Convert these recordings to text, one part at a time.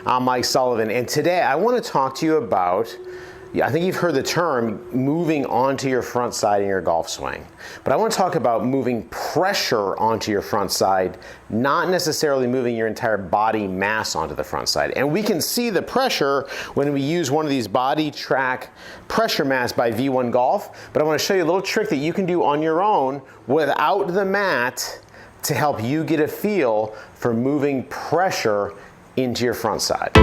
I'm Mike Sullivan, and today I want to talk to you about, I think you've heard the term moving onto your front side in your golf swing. But I want to talk about moving pressure onto your front side, not necessarily moving your entire body mass onto the front side. And we can see the pressure when we use one of these body track pressure mats by V1 Golf. But I want to show you a little trick that you can do on your own without the mat to help you get a feel for moving pressure into your front side.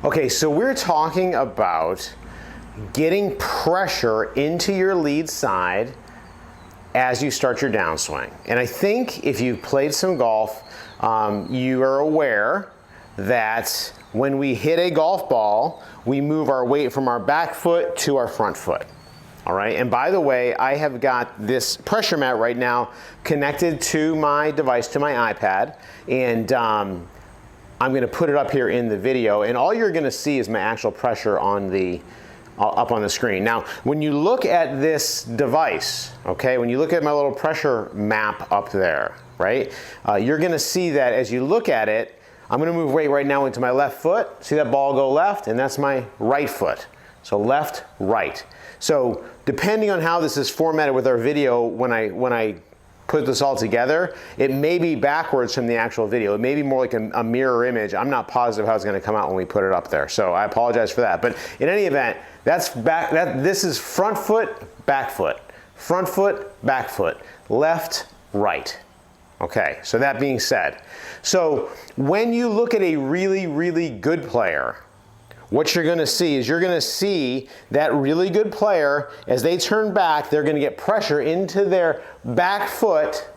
Okay, so we're talking about getting pressure into your lead side as you start your downswing. And I think if you've played some golf, you are aware that when we hit a golf ball, we move our weight from our back foot to our front foot. All right, and by the way, I have got this pressure mat right now connected to my device, to my iPad, and I'm gonna put it up here in the video, and all you're gonna see is my actual pressure on the up on the screen. Now, when you look at this device, okay, when you look at my little pressure map up there, right, you're gonna see that as you look at it, I'm gonna move weight right now into my left foot. See that ball go left? And that's my right foot. So left, right. So depending on how this is formatted with our video, when I put this all together, it may be backwards from the actual video. It may be more like a mirror image. I'm not positive how it's gonna come out when we put it up there. So I apologize for that. But in any event, this is front foot, back foot. Front foot, back foot. Left, right. Okay, so that being said. So when you look at a really, really good player, what you're gonna see is you're gonna see that really good player, as they turn back, they're gonna get pressure into their back foot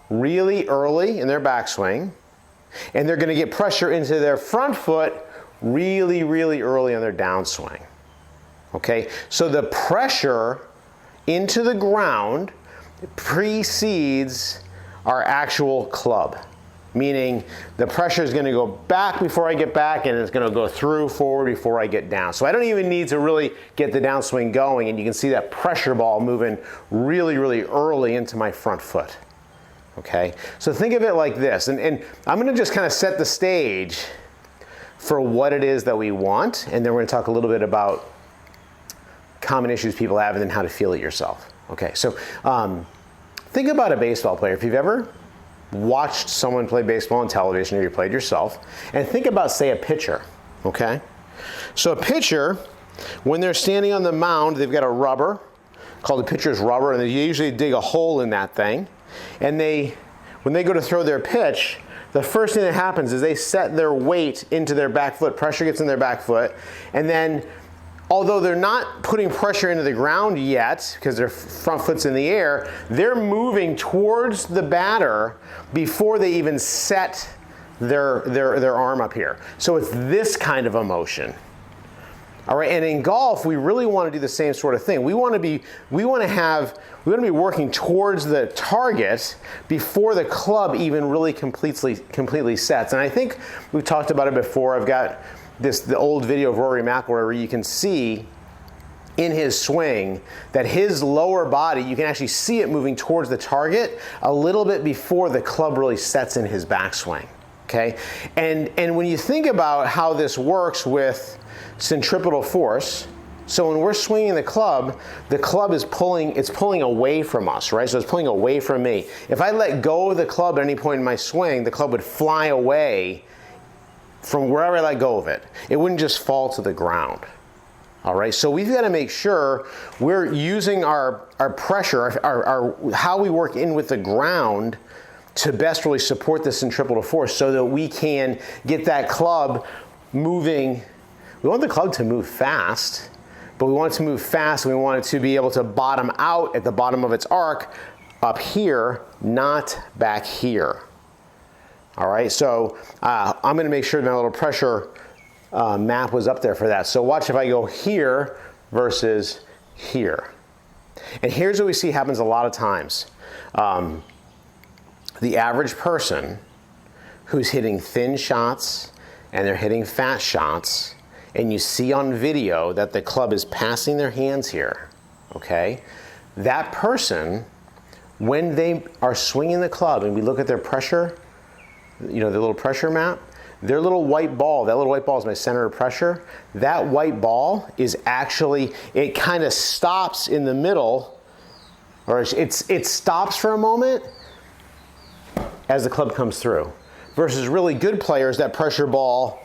really early in their backswing, and they're gonna get pressure into their front foot really, really early on their downswing. Okay, so the pressure into the ground precedes our actual club. Meaning the pressure is going to go back before I get back, and it's going to go through forward before I get down. So I don't even need to really get the downswing going, and you can see that pressure ball moving really, really early into my front foot. Okay, so think of it like this, and I'm going to just kind of set the stage for what it is that we want, and then we're going to talk a little bit about common issues people have and then how to feel it yourself. Okay, so think about a baseball player. If you've ever watched someone play baseball on television, or you played yourself, and think about, say, a pitcher, okay? So a pitcher, when they're standing on the mound, they've got a rubber, called the pitcher's rubber, and they usually dig a hole in that thing, and when they go to throw their pitch, the first thing that happens is they set their weight into their back foot, pressure gets in their back foot, and then although they're not putting pressure into the ground yet, because their front foot's in the air, they're moving towards the batter before they even set their arm up here. So it's this kind of a motion. All right, and in golf, we really want to do the same sort of thing. We want to be working towards the target before the club even really completely sets. And I think we've talked about it before. I've got the old video of Rory McIlroy where you can see in his swing that his lower body, you can actually see it moving towards the target a little bit before the club really sets in his backswing. Okay, and when you think about how this works with centripetal force, so when we're swinging the club is pulling away from us, right? So it's pulling away from me. If I let go of the club at any point in my swing, the club would fly away from wherever I let go of it. It wouldn't just fall to the ground. All right, so we've got to make sure we're using our pressure, our how we work in with the ground to best really support the centripetal force so that we can get that club moving. We want the club to move fast, but we want it to move fast, and we want it to be able to bottom out at the bottom of its arc up here, not back here. All right, so I'm going to make sure my little pressure map was up there for that. So watch if I go here versus here. And here's what we see happens a lot of times. The average person who's hitting thin shots and they're hitting fast shots and you see on video that the club is passing their hands here, okay? That person, when they are swinging the club and we look at their pressure, you know, the little pressure map, their little white ball, that little white ball is my center of pressure. That white ball is actually, it kind of stops in the middle, or it stops for a moment as the club comes through. Versus really good players, that pressure ball,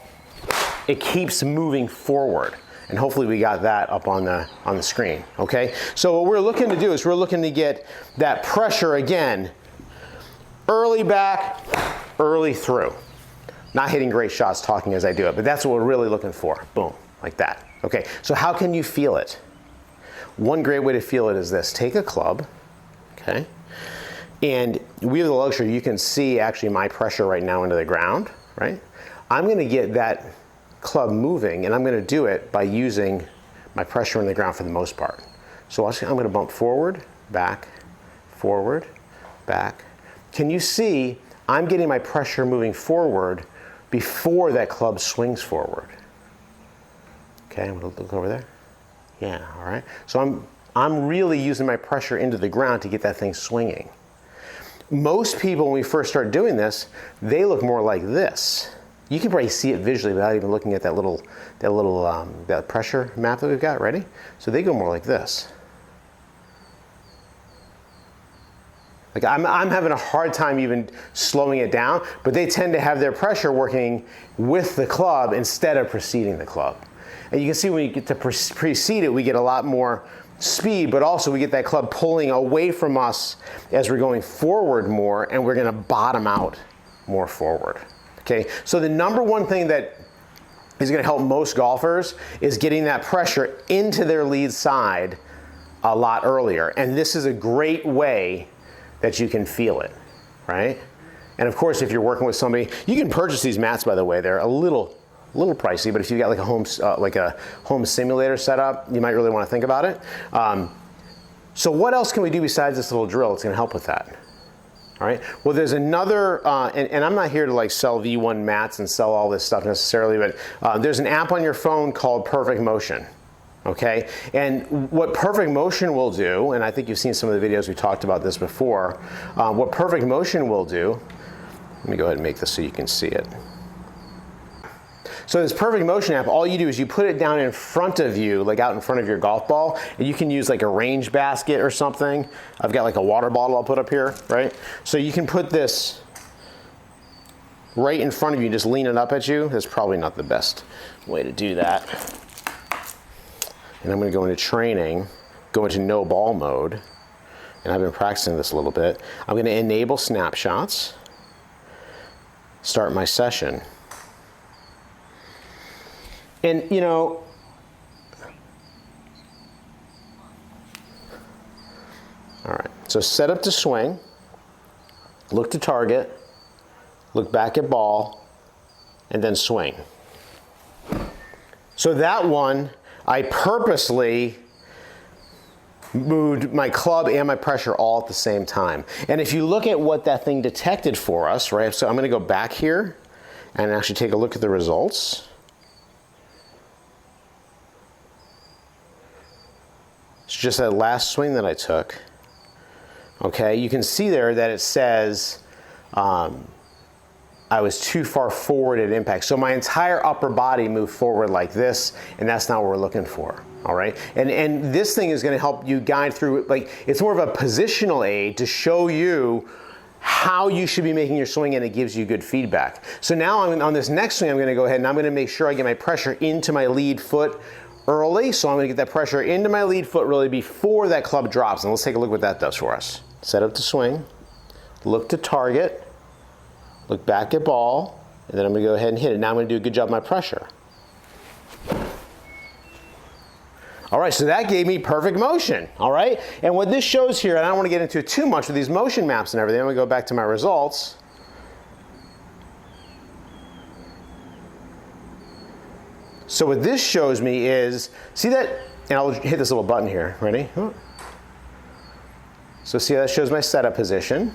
it keeps moving forward. And hopefully we got that up on the screen, okay? So what we're looking to do is we're looking to get that pressure again, early back, early through. Not hitting great shots talking as I do it, but that's what we're really looking for. Boom, like that. Okay, so how can you feel it? One great way to feel it is this. Take a club, okay? And we have the luxury, you can see actually my pressure right now into the ground, right? I'm gonna get that club moving, and I'm gonna do it by using my pressure in the ground for the most part. So I'm gonna bump forward, back. Can you see I'm getting my pressure moving forward before that club swings forward? Okay, I'm gonna look over there. Yeah, all right. So I'm really using my pressure into the ground to get that thing swinging. Most people, when we first start doing this, they look more like this. You can probably see it visually without even looking at that pressure map that we've got. Ready? So they go more like this. Like I'm having a hard time even slowing it down, but they tend to have their pressure working with the club instead of preceding the club. And you can see when you get to precede it, we get a lot more speed, but also we get that club pulling away from us as we're going forward more, and we're gonna bottom out more forward. Okay, so the number one thing that is gonna help most golfers is getting that pressure into their lead side a lot earlier. And this is a great way that you can feel it, right? And of course, if you're working with somebody, you can purchase these mats, by the way. They're a little pricey, but if you've got like a home simulator setup, you might really want to think about it. So what else can we do besides this little drill that's going to help with that? All right. Well, there's another, and I'm not here to like sell V1 mats and sell all this stuff necessarily, but there's an app on your phone called Perfect Motion. Okay, and what Perfect Motion will do, and I think you've seen some of the videos we talked about this before, what Perfect Motion will do, let me go ahead and make this so you can see it. So this Perfect Motion app, all you do is you put it down in front of you, like out in front of your golf ball, and you can use like a range basket or something. I've got like a water bottle I'll put up here, right? So you can put this right in front of you, just lean it up at you. That's probably not the best way to do that. And I'm going to go into training, go into no ball mode, and I've been practicing this a little bit. I'm going to enable snapshots, start my session. And you know, all right, so set up to swing, look to target, look back at ball, and then swing. So that one, I purposely moved my club and my pressure all at the same time. And if you look at what that thing detected for us, right? So I'm going to go back here and actually take a look at the results. It's just that last swing that I took. Okay, you can see there that it says I was too far forward at impact. So my entire upper body moved forward like this, and that's not what we're looking for, all right? And this thing is gonna help you guide through, like, it's more of a positional aid to show you how you should be making your swing, and it gives you good feedback. So now on this next swing, I'm gonna go ahead and I'm gonna make sure I get my pressure into my lead foot early. So I'm gonna get that pressure into my lead foot really before that club drops. And let's take a look what that does for us. Set up to swing, look to target, look back at ball, and then I'm gonna go ahead and hit it. Now I'm gonna do a good job of my pressure. All right, so that gave me perfect motion, all right? And what this shows here, and I don't wanna get into it too much with these motion maps and everything, I'm gonna go back to my results. So what this shows me is, see that, and I'll hit this little button here, ready? So see how that shows my setup position.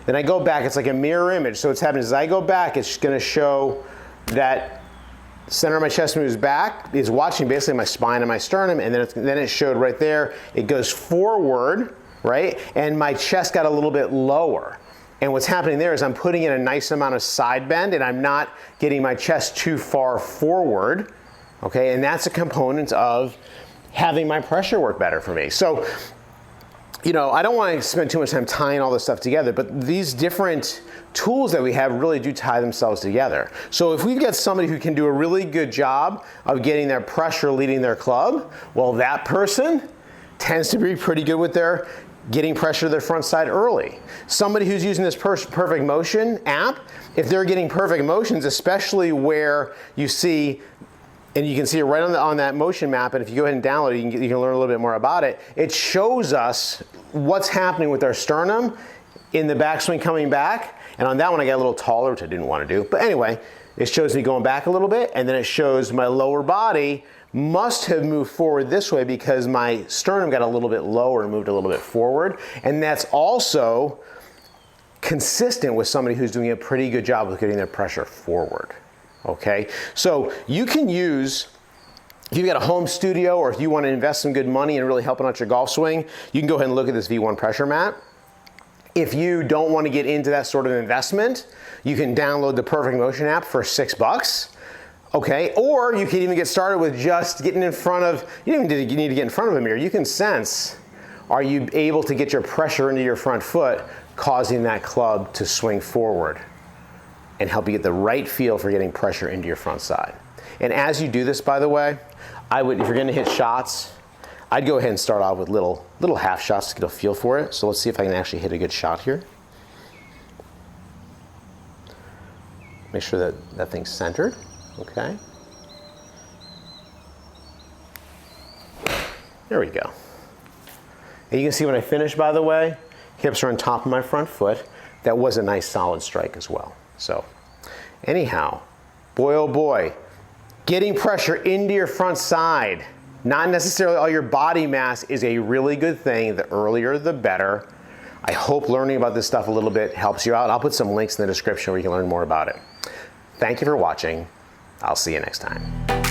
Then I go back, it's like a mirror image. So what's happening is as I go back, it's gonna show that Center of my chest moves back, is watching basically my spine and my sternum, and then it showed right there, it goes forward, right? And my chest got a little bit lower. And what's happening there is I'm putting in a nice amount of side bend, and I'm not getting my chest too far forward, okay? And that's a component of having my pressure work better for me. So, you know, I don't want to spend too much time tying all this stuff together, but these different tools that we have really do tie themselves together. So if we've got somebody who can do a really good job of getting their pressure leading their club, well, that person tends to be pretty good with their getting pressure to their front side early. Somebody who's using this Perfect Motion app, if they're getting perfect motions, especially where you see, and you can see it right on that motion map, and if you go ahead and download it, you can learn a little bit more about it. It shows us what's happening with our sternum in the backswing coming back, and on that one I got a little taller, which I didn't want to do. But anyway, it shows me going back a little bit, and then it shows my lower body must have moved forward this way because my sternum got a little bit lower and moved a little bit forward. And that's also consistent with somebody who's doing a pretty good job with getting their pressure forward. Okay, so you can use, if you've got a home studio or if you want to invest some good money in really helping out your golf swing, you can go ahead and look at this V1 pressure mat. If you don't want to get into that sort of investment, you can download the Perfect Motion app for $6. Okay, or you can even get started with just getting in front of, you don't even need to get in front of a mirror. You can sense, are you able to get your pressure into your front foot, causing that club to swing forward and help you get the right feel for getting pressure into your front side. And as you do this, by the way, I would, if you're gonna hit shots, I'd go ahead and start off with little half shots to get a feel for it. So let's see if I can actually hit a good shot here. Make sure that that thing's centered. Okay. There we go. And you can see when I finish, by the way, hips are on top of my front foot. That was a nice solid strike as well. So anyhow, boy oh boy, getting pressure into your front side, not necessarily all your body mass, is a really good thing. The earlier the better. I hope learning about this stuff a little bit helps you out. I'll put some links in the description where you can learn more about it. Thank you for watching. I'll see you next time.